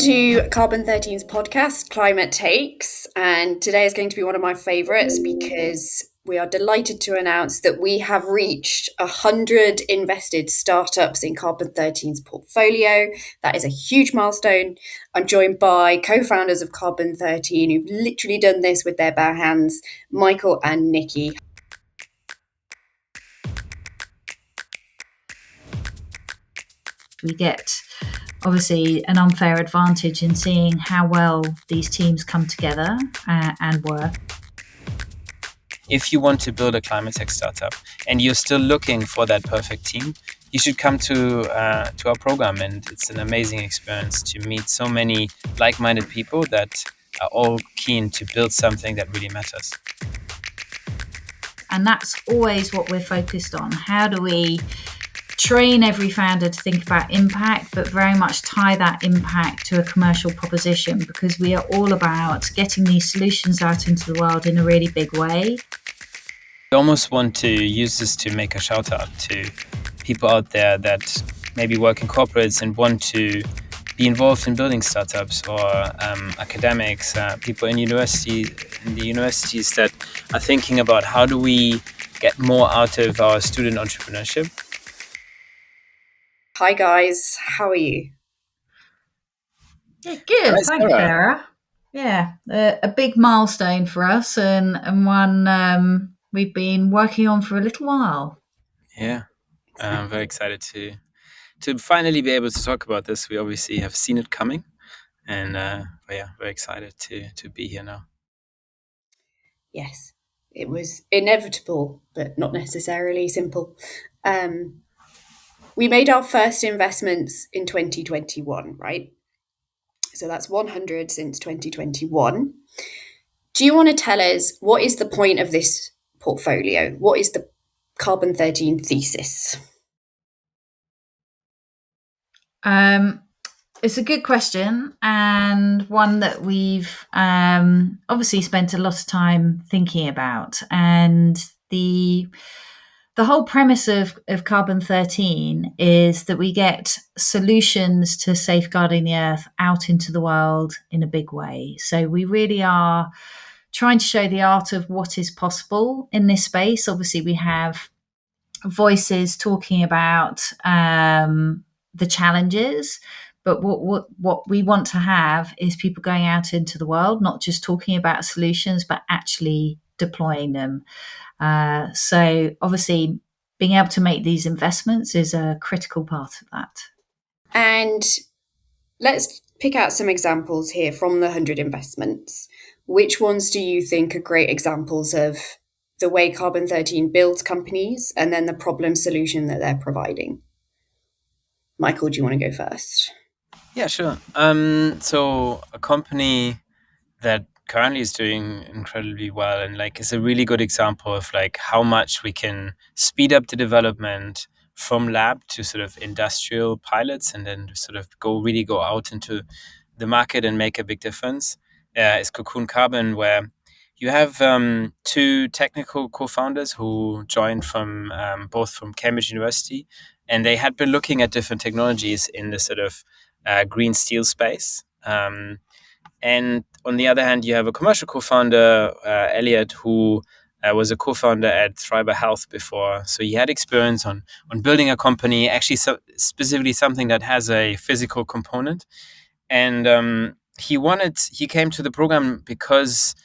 to Carbon13's podcast, Climate Takes, and today is going to be one of my favourites because we are delighted to announce that we have reached 100 invested startups in Carbon13's portfolio. That is a huge milestone. I'm joined by co-founders of Carbon13 who've literally done this with their bare hands, Michael and Nicky. We get obviously an unfair advantage in seeing how well these teams come together and work. If you want to build a climate tech startup and you're still looking for that perfect team, you should come to our program. And it's an amazing experience to meet so many like-minded people that are all keen to build something that really matters. And that's always what we're focused on. How do we train every founder to think about impact, but very much tie that impact to a commercial proposition, because we are all about getting these solutions out into the world in a really big way. I almost want to use this to make a shout out to people out there that maybe work in corporates and want to be involved in building startups, or academics, people in the universities that are thinking about how do we get more out of our student entrepreneurship. Hi guys, how are you? Yeah, good. Hi, Thanks, Sarah. Yeah, a big milestone for us, and one we've been working on for a little while. Yeah, I'm very excited to finally be able to talk about this. We obviously have seen it coming, and very excited to be here now. Yes, it was inevitable, but not necessarily simple. We made our first investments in 2021, right? So that's 100 since 2021. Do you want to tell us what is the point of this portfolio? What is the Carbon13 thesis? It's a good question, and one that we've obviously spent a lot of time thinking about. And the whole premise of Carbon13 is that we get solutions to safeguarding the earth out into the world in a big way. So we really are trying to show the art of what is possible in this space. Obviously, we have voices talking about the challenges, but what we want to have is people going out into the world, not just talking about solutions, but actually deploying them. So obviously, being able to make these investments is a critical part of that. And let's pick out some examples here from the 100 investments. Which ones do you think are great examples of the way Carbon13 builds companies and then the problem solution that they're providing? Michael, do you want to go first? Yeah, sure. So a company that currently is doing incredibly well and is a really good example of how much we can speed up the development from lab to sort of industrial pilots, and then sort of go out into the market and make a big difference is Cocoon Carbon, where you have two technical co-founders who joined from both from Cambridge University, and they had been looking at different technologies in the sort of green steel space. And on the other hand, you have a commercial co-founder, Elliot, who was a co-founder at Thriver Health before. So he had experience on building a company, actually specifically something that has a physical component. And he came to the program because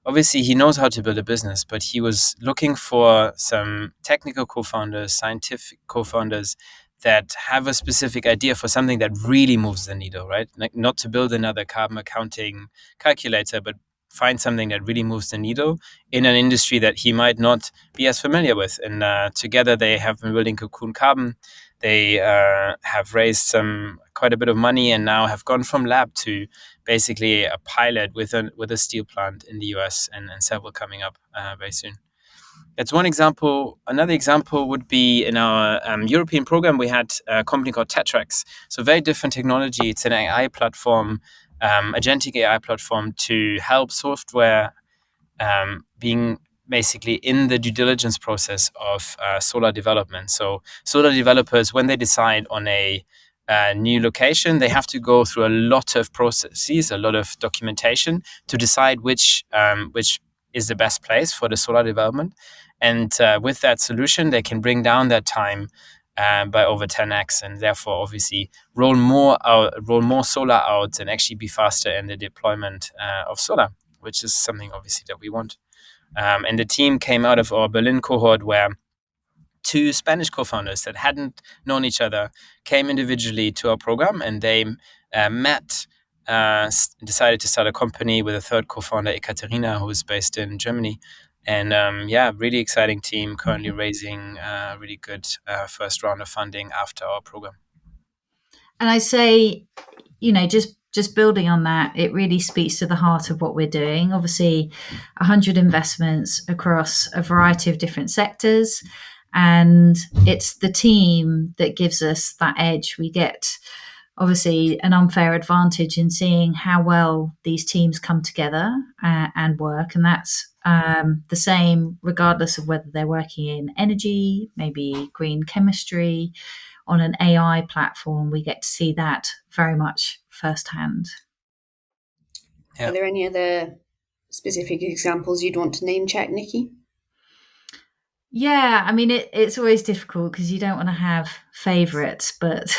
obviously he knows how to build a business, but he was looking for some technical co-founders, scientific co-founders that have a specific idea for something that really moves the needle, right? Like not to build another carbon accounting calculator, but find something that really moves the needle in an industry that he might not be as familiar with. And together they have been building Cocoon Carbon. They have raised quite a bit of money and now have gone from lab to basically a pilot with a steel plant in the US, and several coming up very soon. That's one example. Another example would be in our European program, we had a company called Tetrax. So very different technology. It's an AI platform, agentic AI platform to help software being basically in the due diligence process of solar development. So solar developers, when they decide on a new location, they have to go through a lot of processes, a lot of documentation to decide which is the best place for the solar development. And with that solution, they can bring down that time by over 10x, and therefore obviously roll more solar out and actually be faster in the deployment of solar, which is something obviously that we want. And the team came out of our Berlin cohort where two Spanish co-founders that hadn't known each other came individually to our program, and they met, decided to start a company with a third co-founder, Ekaterina, who is based in Germany. And really exciting team, currently raising really good first round of funding after our program. And I say, just building on that, it really speaks to the heart of what we're doing. Obviously, 100 investments across a variety of different sectors. And it's the team that gives us that edge. We get, obviously, an unfair advantage in seeing how well these teams come together and work. And that's the same regardless of whether they're working in energy, maybe green chemistry, on an AI platform. We get to see that very much firsthand. Yeah. Are there any other specific examples you'd want to name check, Nicky? Yeah, I mean, it's always difficult because you don't want to have favourites, but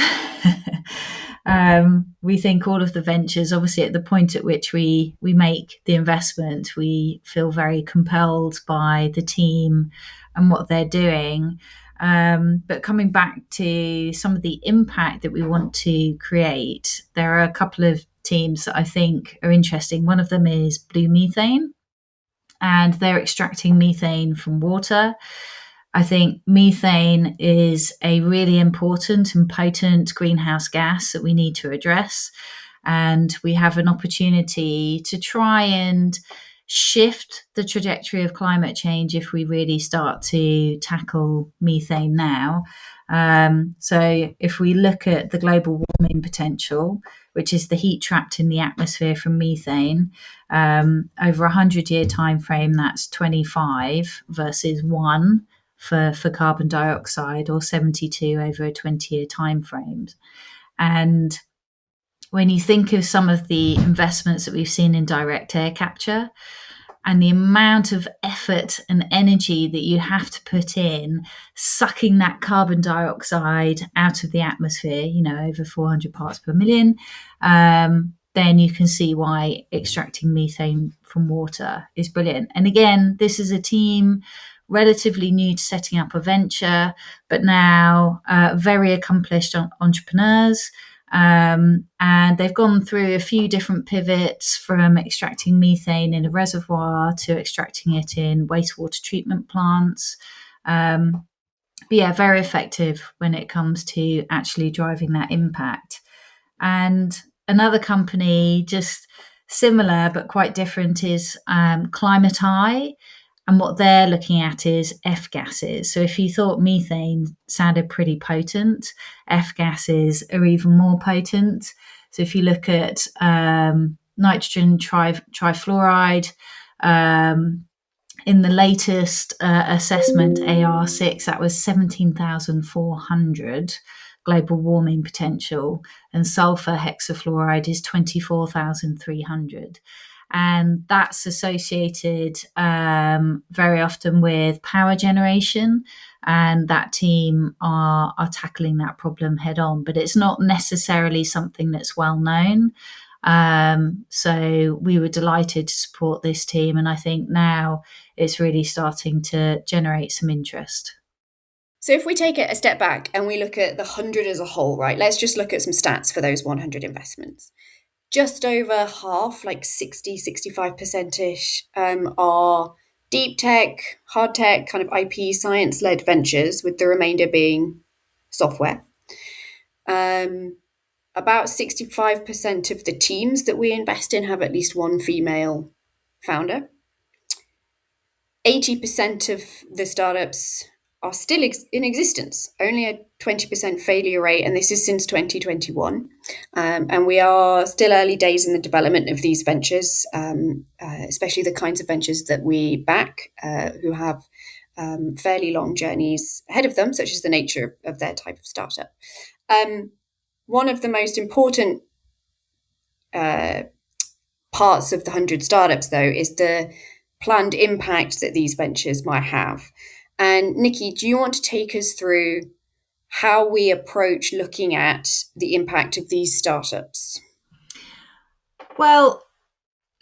we think all of the ventures, obviously at the point at which we make the investment, we feel very compelled by the team and what they're doing. But coming back to some of the impact that we want to create, there are a couple of teams that I think are interesting. One of them is Blue Methane, and they're extracting methane from water. I think methane is a really important and potent greenhouse gas that we need to address. And we have an opportunity to try and shift the trajectory of climate change if we really start to tackle methane now. So if we look at the global warming potential, which is the heat trapped in the atmosphere from methane, over a 100-year time frame, that's 25 versus 1 for carbon dioxide, or 72 over a 20-year time frame. And when you think of some of the investments that we've seen in direct air capture and the amount of effort and energy that you have to put in sucking that carbon dioxide out of the atmosphere, over 400 parts per million, then you can see why extracting methane from water is brilliant. And again, this is a team relatively new to setting up a venture, but now very accomplished entrepreneurs. And they've gone through a few different pivots, from extracting methane in a reservoir to extracting it in wastewater treatment plants. But yeah, very effective when it comes to actually driving that impact. And another company, just similar but quite different, is Climate Eye. And what they're looking at is F gases. So if you thought methane sounded pretty potent, F gases are even more potent. So if you look at nitrogen trifluoride, in the latest assessment, AR6, that was 17,400 global warming potential, and sulfur hexafluoride is 24,300. And that's associated very often with power generation, and that team are tackling that problem head on. But it's not necessarily something that's well known. So we were delighted to support this team, and I think now it's really starting to generate some interest. So if we take it a step back and we look at the 100 as a whole, right, let's just look at some stats for those 100 investments. Just over half, like 65%-ish, are deep tech, hard tech, kind of IP science-led ventures, with the remainder being software. About 65% of the teams that we invest in have at least one female founder. 80% of the startups are still in existence, only a 20% failure rate, and this is since 2021. And we are still early days in the development of these ventures, especially the kinds of ventures that we back, who have fairly long journeys ahead of them, such as the nature of their type of startup. one of the most important parts of the 100 startups, though, is the planned impact that these ventures might have. And Nicky, do you want to take us through how we approach looking at the impact of these startups? Well,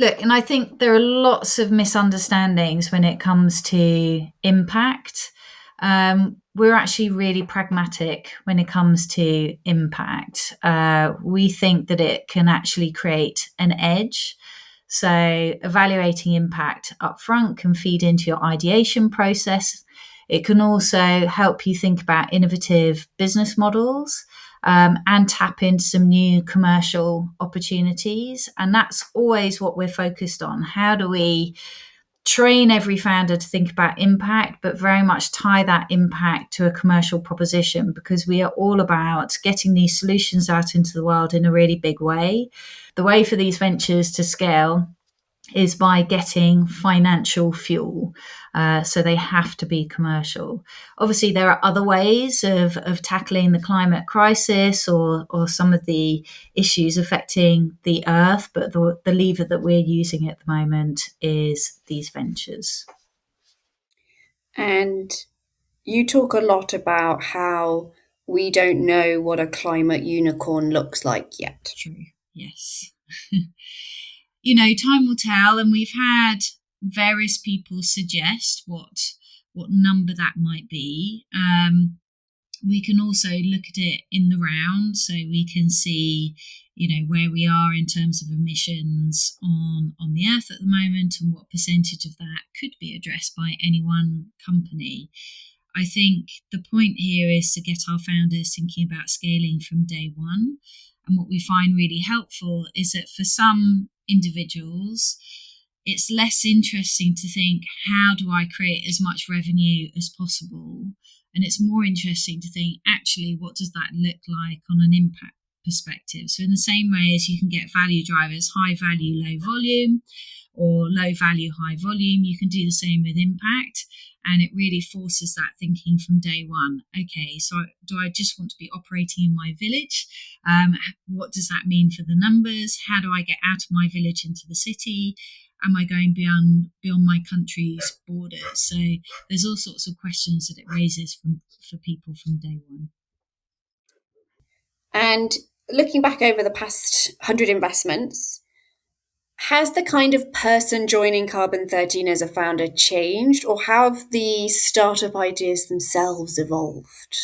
look, and I think there are lots of misunderstandings when it comes to impact. We're actually really pragmatic when it comes to impact. We think that it can actually create an edge. So, evaluating impact upfront can feed into your ideation process. It can also help you think about innovative business models and tap into some new commercial opportunities. And that's always what we're focused on. How do we train every founder to think about impact, but very much tie that impact to a commercial proposition, because we are all about getting these solutions out into the world in a really big way. The way for these ventures to scale is by getting financial fuel. So they have to be commercial. Obviously, there are other ways of tackling the climate crisis or some of the issues affecting the earth, but the lever that we're using at the moment is these ventures. And you talk a lot about how we don't know what a climate unicorn looks like yet. True, yes. Time will tell, and we've had various people suggest what number that might be. We can also look at it in the round, so we can see, where we are in terms of emissions on the Earth at the moment, and what percentage of that could be addressed by any one company. I think the point here is to get our founders thinking about scaling from day one. And what we find really helpful is that for some individuals, it's less interesting to think, how do I create as much revenue as possible? And it's more interesting to think, actually, what does that look like on an impact perspective? So in the same way as you can get value drivers, high value, low volume, or low value, high volume, you can do the same with impact. And it really forces that thinking from day one. Okay, so do I just want to be operating in my village? What does that mean for the numbers? How do I get out of my village into the city? Am I going beyond my country's borders? So there's all sorts of questions that it raises for people from day one. And looking back over the past 100 investments, has the kind of person joining Carbon13 as a founder changed, or have the startup ideas themselves evolved?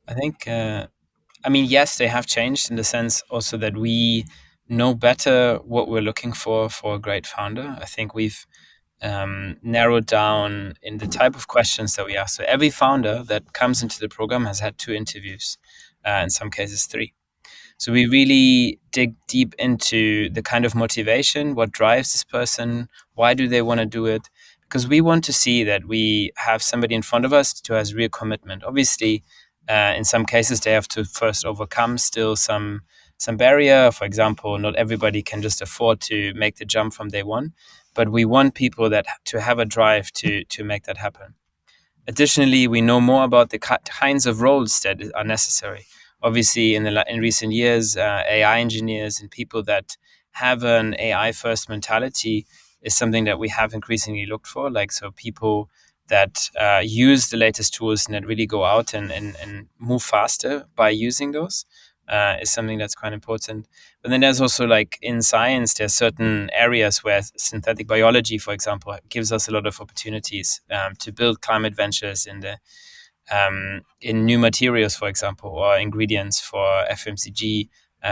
I think, yes, they have changed in the sense also that we know better what we're looking for a great founder. I think we've narrowed down in the type of questions that we ask. So every founder that comes into the program has had 2 interviews, in some cases 3. So we really dig deep into the kind of motivation, what drives this person, why do they want to do it? Because we want to see that we have somebody in front of us who has real commitment. Obviously, in some cases, they have to first overcome still some barrier. For example, not everybody can just afford to make the jump from day one, but we want people that to have a drive to make that happen. Additionally, we know more about the kinds of roles that are necessary. Obviously, in recent years, AI engineers and people that have an AI first mentality is something that we have increasingly looked for. So people that use the latest tools and that really go out and move faster by using those is something that's quite important. But then there's also in science, there's certain areas where synthetic biology, for example, gives us a lot of opportunities to build climate ventures in new materials, for example, or ingredients for FMCG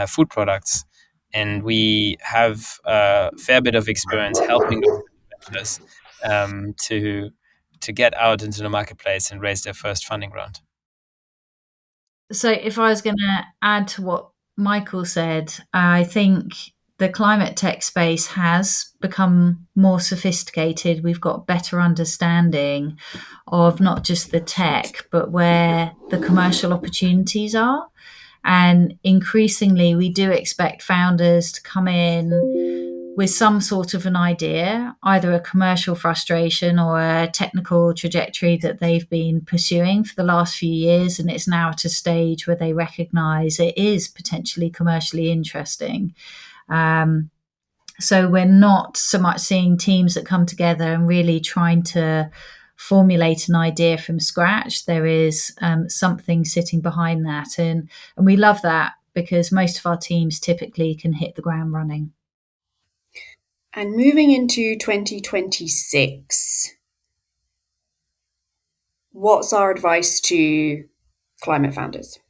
food products. And we have a fair bit of experience helping those ventures to get out into the marketplace and raise their first funding round. So if I was going to add to what Michael said, I think the climate tech space has become more sophisticated. We've got better understanding of not just the tech, but where the commercial opportunities are. And increasingly, we do expect founders to come in with some sort of an idea, either a commercial frustration or a technical trajectory that they've been pursuing for the last few years. And it's now at a stage where they recognize it is potentially commercially interesting. So we're not so much seeing teams that come together and really trying to formulate an idea from scratch. There is something sitting behind that. And we love that because most of our teams typically can hit the ground running. And moving into 2026, what's our advice to climate founders?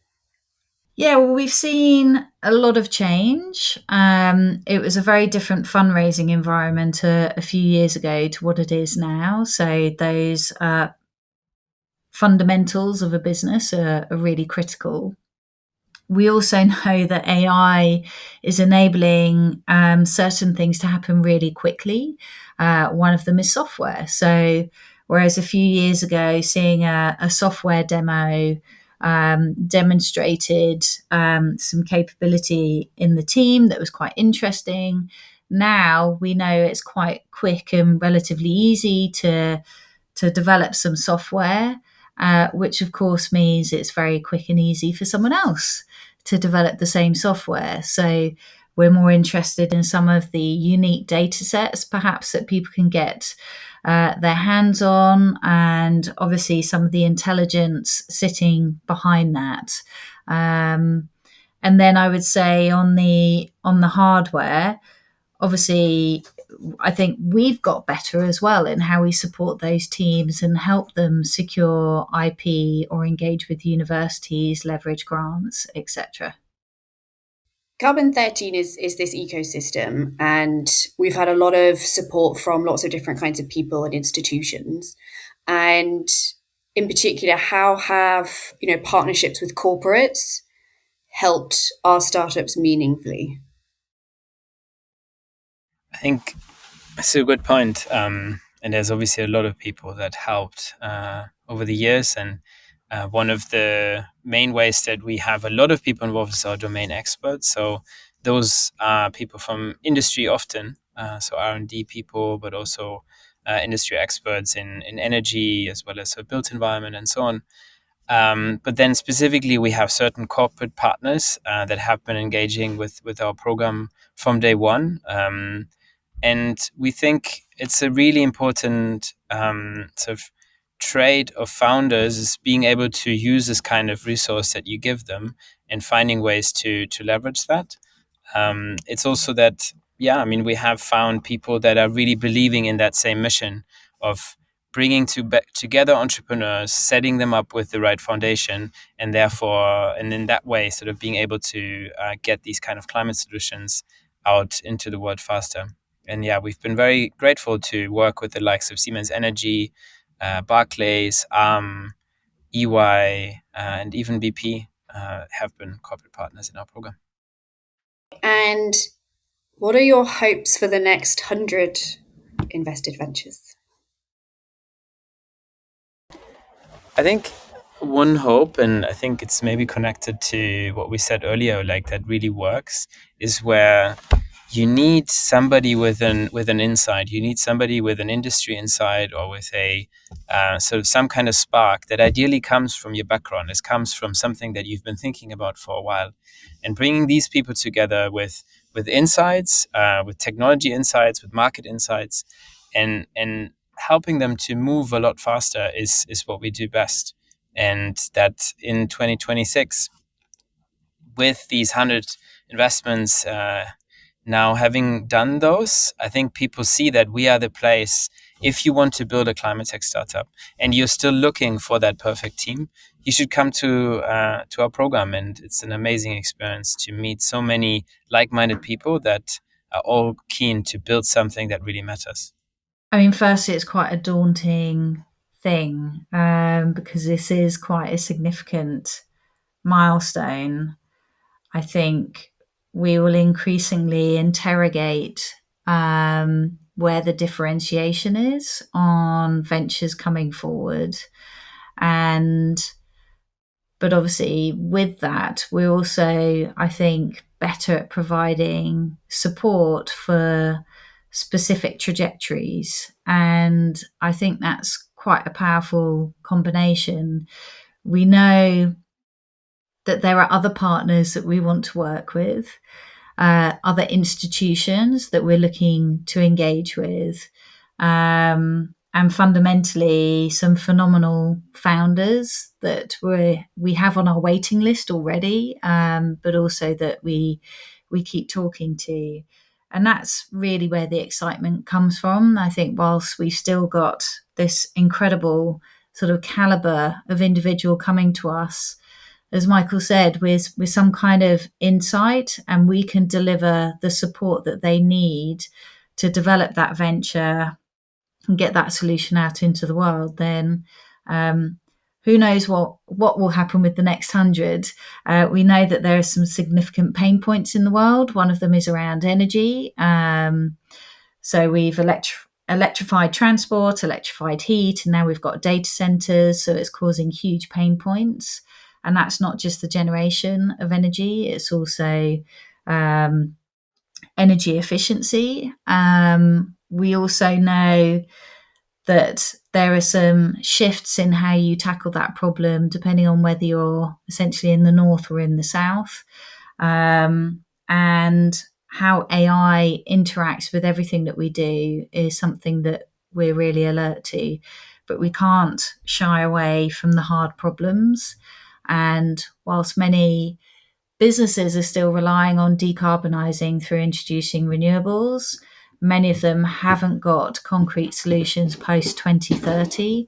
Yeah, well, we've seen a lot of change. It was a very different fundraising environment a few years ago to what it is now. So those fundamentals of a business are really critical. We also know that AI is enabling certain things to happen really quickly. One of them is software. So whereas a few years ago, seeing a software demo demonstrated some capability in the team that was quite interesting. Now we know it's quite quick and relatively easy to develop some software, which of course means it's very quick and easy for someone else to develop the same software. So we're more interested in some of the unique data sets perhaps that people can get their hands on, and obviously some of the intelligence sitting behind that. And then I would say on the hardware, obviously I think we've got better as well in how we support those teams and help them secure IP or engage with universities, leverage grants, etc. Carbon13 is this ecosystem, and we've had a lot of support from lots of different kinds of people and institutions. And in particular, how have partnerships with corporates helped our startups meaningfully? I think it's a good point. And there's obviously a lot of people that helped over the years. And one of the main ways that we have a lot of people involved is our domain experts. So those are people from industry often, so R&D people, but also industry experts in energy as well as a built environment and so on. But then specifically, we have certain corporate partners that have been engaging with our program from day one. And we think it's a really important sort of trait of founders is being able to use this kind of resource that you give them and finding ways to leverage that. It's also that, yeah, I mean, we have found people that are really believing in that same mission of bringing together entrepreneurs, setting them up with the right foundation, and therefore, and in that way, sort of being able to get these kind of climate solutions out into the world faster. And yeah, we've been very grateful to work with the likes of Siemens Energy, Barclays, EY, and even BP have been corporate partners in our program. And what are your hopes for the next 100 invested ventures? I think one hope, and I think it's maybe connected to what we said earlier, like that really works, is where you need somebody with an insight. You need somebody with an industry insight or with a sort of some kind of spark that ideally comes from your background. It comes from something that you've been thinking about for a while, and bringing these people together with insights, with technology insights, with market insights, and helping them to move a lot faster is what we do best. And that in 2026, with these 100 investments, now having done those, I think people see that we are the place. If you want to build a climate tech startup and you're still looking for that perfect team, you should come to our program. And it's an amazing experience to meet so many like-minded people that are all keen to build something that really matters. I mean, firstly, it's quite a daunting thing because this is quite a significant milestone. I think we will increasingly interrogate where the differentiation is on ventures coming forward. But obviously with that, we're also, I think, better at providing support for specific trajectories. And I think that's quite a powerful combination. We know that there are other partners that we want to work with, other institutions that we're looking to engage with, and fundamentally some phenomenal founders that we have on our waiting list already, but also that we keep talking to. And that's really where the excitement comes from. I think whilst we've still got this incredible sort of caliber of individual coming to us, as Michael said, with some kind of insight, and we can deliver the support that they need to develop that venture and get that solution out into the world, then who knows what will happen with the next 100. We know that there are some significant pain points in the world. One of them is around energy. So we've electrified transport, electrified heat, and now we've got data centers. So it's causing huge pain points. And that's not just the generation of energy, it's also energy efficiency. We also know that there are some shifts in how you tackle that problem, depending on whether you're essentially in the north or in the south, and how AI interacts with everything that we do is something that we're really alert to. But we can't shy away from the hard problems. And whilst many businesses are still relying on decarbonising through introducing renewables, many of them haven't got concrete solutions post 2030.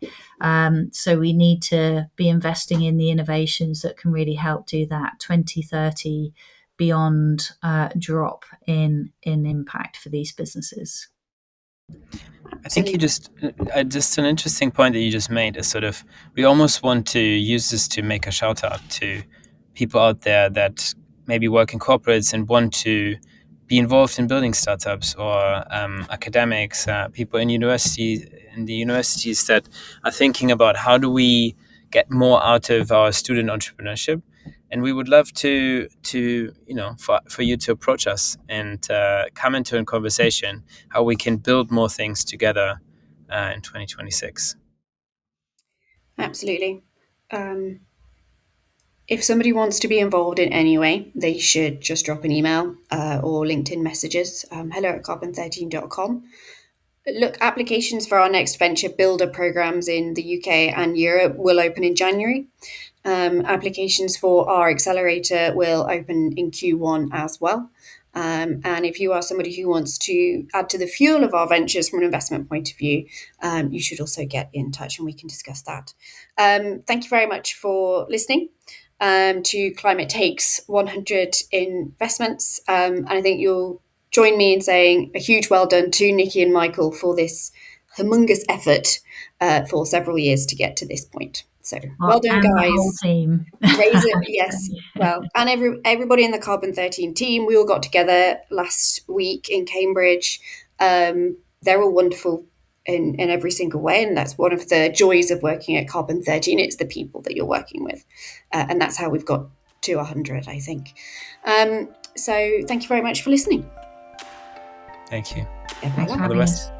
So we need to be investing in the innovations that can really help do that 2030 beyond drop in impact for these businesses. I think you just an interesting point that you just made is sort of, we almost want to use this to make a shout out to people out there that maybe work in corporates and want to be involved in building startups, or academics, people in the universities that are thinking about how do we get more out of our student entrepreneurship. And we would love to for you to approach us and come into a conversation how we can build more things together in 2026. Absolutely. If somebody wants to be involved in any way, they should just drop an email or LinkedIn messages, hello@carbon13.com. Look, applications for our next venture builder programs in the UK and Europe will open in January. Applications for our accelerator will open in Q1 as well. And if you are somebody who wants to add to the fuel of our ventures from an investment point of view, you should also get in touch and we can discuss that. Thank you very much for listening to Climate Takes 100 Investments. And I think you'll join me in saying a huge well done to Nicky and Michael for this humongous effort for several years to get to this point. So well done, guys. The whole team. Raise it, yes. Well, and everybody in the Carbon13 team, we all got together last week in Cambridge. They're all wonderful in every single way, and that's one of the joys of working at Carbon13. It's the people that you're working with, and that's how we've got to 100, I think. So thank you very much for listening. Thank you. Thanks for All the having best. us.